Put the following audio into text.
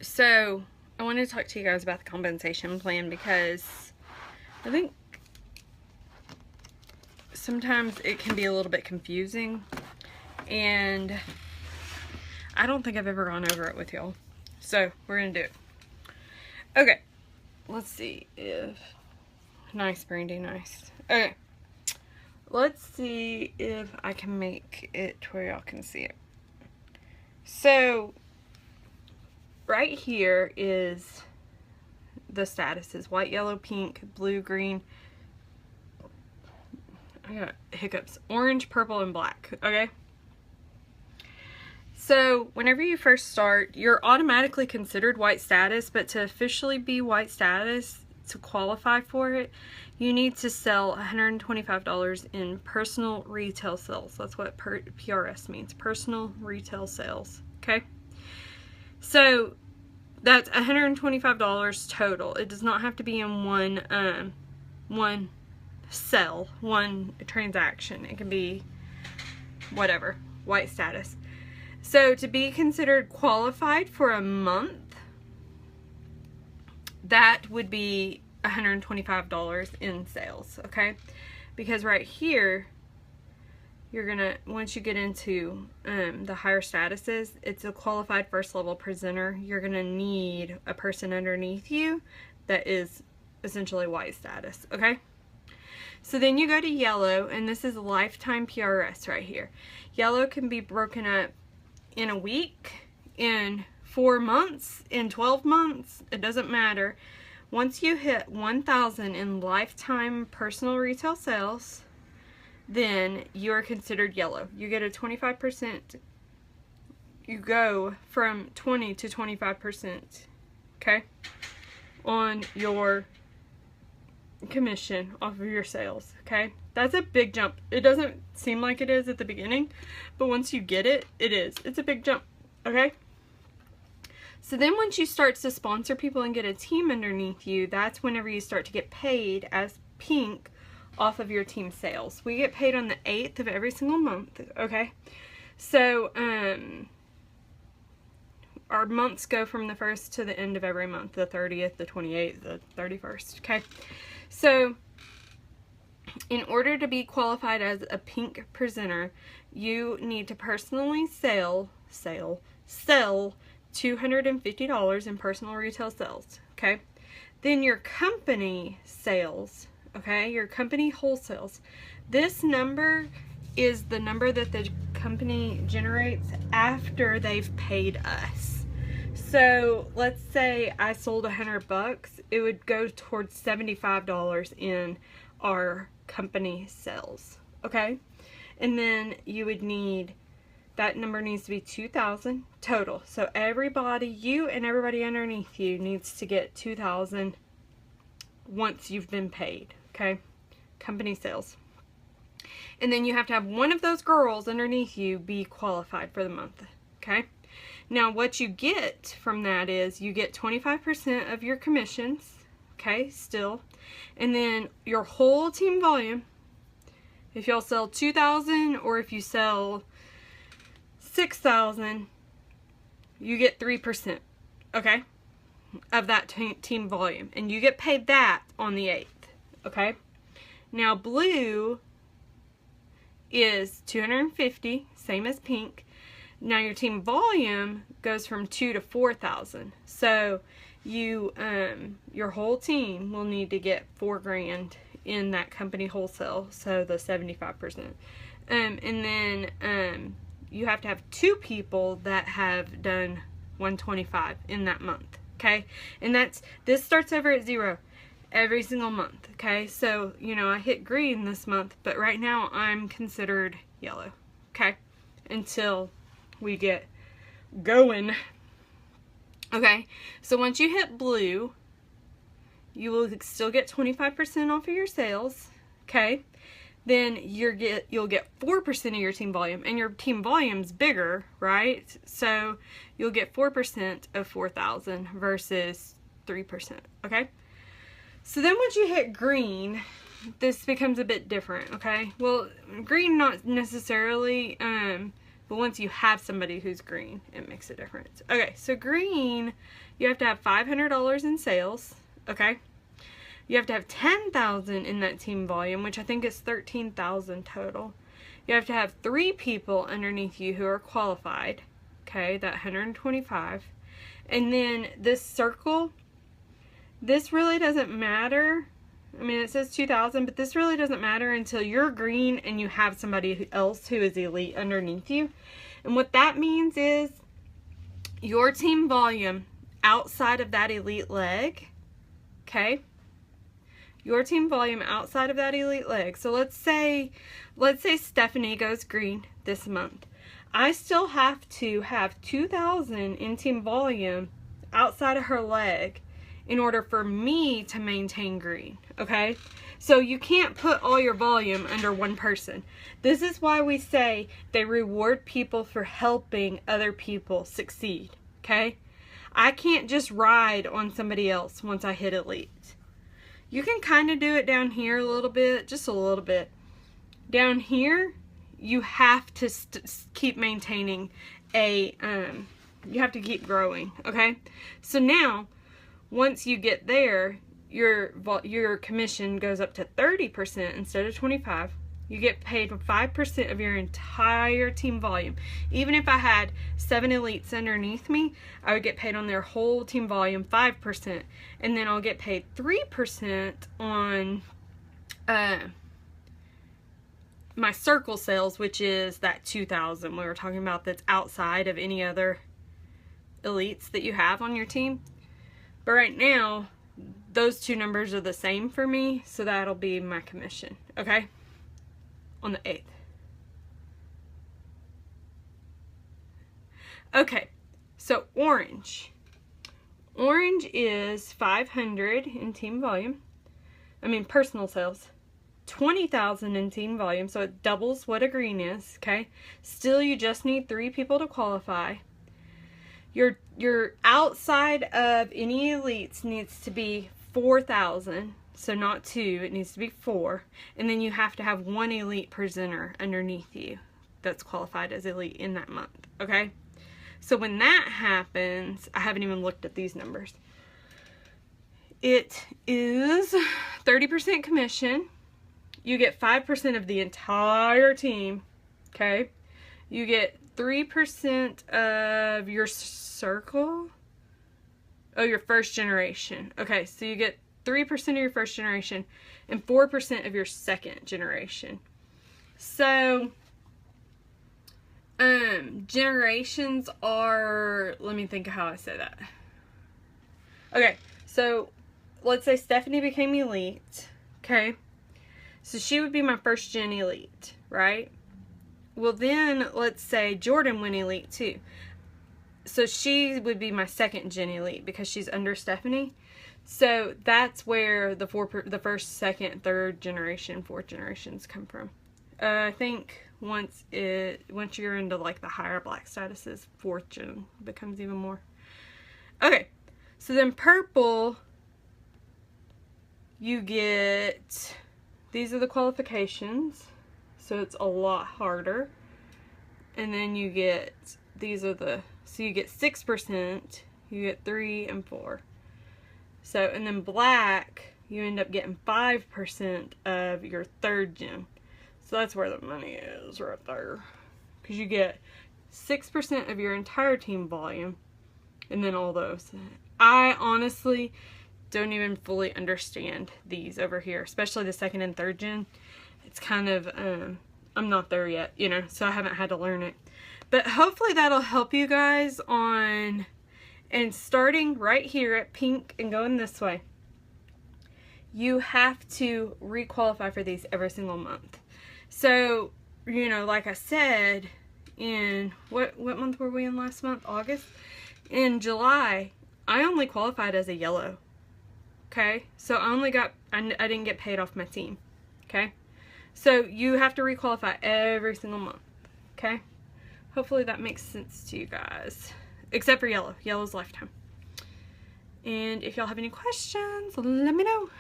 So I want to talk to you guys about the compensation plan because I think sometimes it can be a little bit confusing, and I don't think I've ever gone over it with y'all. So we're going to do it. Okay. Let's see if... Nice, Brandy, nice. Okay. Let's see if I can make it to where y'all can see it. So, right here is the statuses. White, yellow, pink, blue, green. I got hiccups. Orange, purple, and black. Okay? So, whenever you first start, you're automatically considered white status, but to officially be white status, to qualify for it, you need to sell $125 in personal retail sales. That's what PRS means. Personal retail sales. Okay? So, that's $125 total. It does not have to be in one sell, one transaction. It can be whatever, white status. So to be considered qualified for a month, that would be $125 in sales, okay? Because right here, you're gonna, once you get into the higher statuses, it's a qualified first level presenter. You're gonna need a person underneath you that is essentially white status, okay? So then you go to yellow, and this is lifetime PRS right here. Yellow can be broken up in a week, in 4 months, in 12 months, it doesn't matter. Once you hit 1,000 in lifetime personal retail sales, then you are considered yellow. You get a 25%, you go from 20 to 25%, okay, on your commission off of your sales, okay? That's a big jump. It doesn't seem like it is at the beginning, but once you get it, it is. It's a big jump, okay? So then once you start to sponsor people and get a team underneath you, that's whenever you start to get paid as pink off of your team sales. We get paid on the 8th of every single month, okay? So, our months go from the 1st to the end of every month, the 30th, the 28th, the 31st, okay? So, in order to be qualified as a pink presenter, you need to personally sell $250 in personal retail sales, okay? Then your company sales, okay, your company wholesales. This number is the number that the company generates after they've paid us. So let's say I sold $100, it would go towards $75 in our company sales, okay? And then you would need, that number needs to be 2,000 total. So everybody, you and everybody underneath you needs to get 2,000 once you've been paid, okay? Company sales. And then you have to have one of those girls underneath you be qualified for the month, okay? Now what you get from that is you get 25% of your commissions, okay, still. And then your whole team volume, if y'all sell 2,000 or if you sell 6,000, you get 3%, okay, of that team volume. And you get paid that on the 8th, okay? Now blue is 250, same as pink. Now your team volume goes from 2 to 4,000. So you, your whole team will need to get $4 grand in that company wholesale, so the 75%. And then you have to have 2 people that have done 125 in that month, okay? And this starts over at 0 every single month, okay? So, you know, I hit green this month, but right now I'm considered yellow, okay? Until we get going. Okay, so once you hit blue, you will still get 25% off of your sales, okay? Then you'll get 4% of your team volume, and your team volume's bigger, right? So you'll get 4% of 4,000 versus 3%, okay? So then once you hit green, this becomes a bit different, okay? Well, green not necessarily, But once you have somebody who's green, it makes a difference. Okay, so green, you have to have $500 in sales, okay? You have to have 10,000 in that team volume, which I think is 13,000 total. You have to have 3 people underneath you who are qualified, okay, that 125. And then this circle, this really doesn't matter. I mean, it says 2,000, but this really doesn't matter until you're green and you have somebody else who is elite underneath you. And what that means is your team volume outside of that elite leg, okay? Your team volume outside of that elite leg. So let's say Stephanie goes green this month. I still have to have 2,000 in team volume outside of her leg in order for me to maintain green, okay? So you can't put all your volume under one person. This is why we say they reward people for helping other people succeed, okay? I can't just ride on somebody else once I hit elite. You can kind of do it down here a little bit, just a little bit. Down here, you have to keep maintaining a, you have to keep growing, okay? So now, once you get there, your commission goes up to 30% instead of 25%. You get paid 5% of your entire team volume. Even if I had 7 elites underneath me, I would get paid on their whole team volume 5%. And then I'll get paid 3% on my circle sales, which is that 2,000 we were talking about that's outside of any other elites that you have on your team. But right now, those two numbers are the same for me, so that'll be my commission, okay? On the 8th. Okay, so orange. Orange is 500 in team volume. I mean personal sales. 20,000 in team volume, so it doubles what a green is, okay? Still, you just need 3 people to qualify. Your outside of any elites needs to be 4,000, so not 2, it needs to be 4. And then you have to have 1 elite presenter underneath you that's qualified as elite in that month, okay? So when that happens, I haven't even looked at these numbers. It is 30% commission. You get 5% of the entire team, okay? You get 3% of your circle. Oh, your first generation. Okay, so you get 3% of your first generation and 4% of your second generation. So, generations are, let me think of how I say that. Okay, so let's say Stephanie became elite, okay? So she would be my first gen elite, right? Well then, let's say Jordan went elite too. So she would be my second gen elite because she's under Stephanie. So that's where the first, second, third generation, fourth generations come from. I think once you're into like the higher black statuses, 4th gen becomes even more. Okay, so then purple, you get, these are the qualifications, so it's a lot harder. And then you get, these are the, so you get 6%, you get 3 and 4. So, and then black, you end up getting 5% of your 3rd gen. So that's where the money is, right there. Because you get 6% of your entire team volume, and then all those. I honestly don't even fully understand these over here, especially the 2nd and 3rd gen. It's kind of, I'm not there yet, you know, so I haven't had to learn it. But hopefully that'll help you guys on, and starting right here at pink and going this way, you have to re-qualify for these every single month. So, you know, like I said, in, what month were we in last month? August? In July, I only qualified as a yellow. Okay? So I only got, I didn't get paid off my team. Okay? So you have to re-qualify every single month. Okay? Hopefully that makes sense to you guys. Except for yellow. Yellow's lifetime. And if y'all have any questions, let me know.